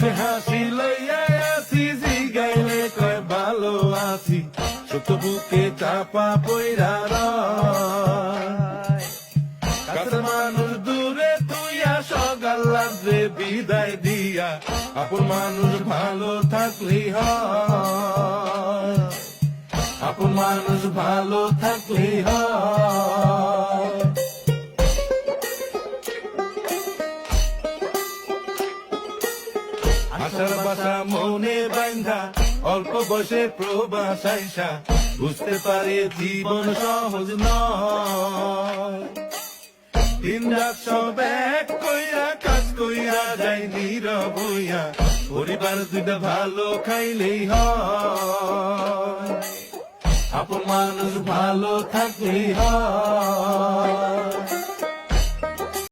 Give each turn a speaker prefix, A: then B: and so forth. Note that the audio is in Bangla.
A: মুখে হাসি লইয়া আছি, জিগাইলে কয় ভালো আছি, সত্য বুকে চাপা পইরা রয়। কাছের মানুষ দূরে তুইয়া, সকাল রাত্রে বিদায় দিয়া, আপন মানুষ ভালো থাকলেই হয়, আপন মানুষ ভালো থাকলেই হয়। আশার বাসা মনে বাইন্ধা, অল্প বয়সে প্রবাস আইসা, বুঝতে পারে জীবন সহজ নয়। দিন রাত সব এক কইরা, কাজ কইরা যাই নীরব হইয়া, পরিবার দুইটা ভালো খাইলেই হয়, আপন মানুষ ভালো থাকলেই হয়।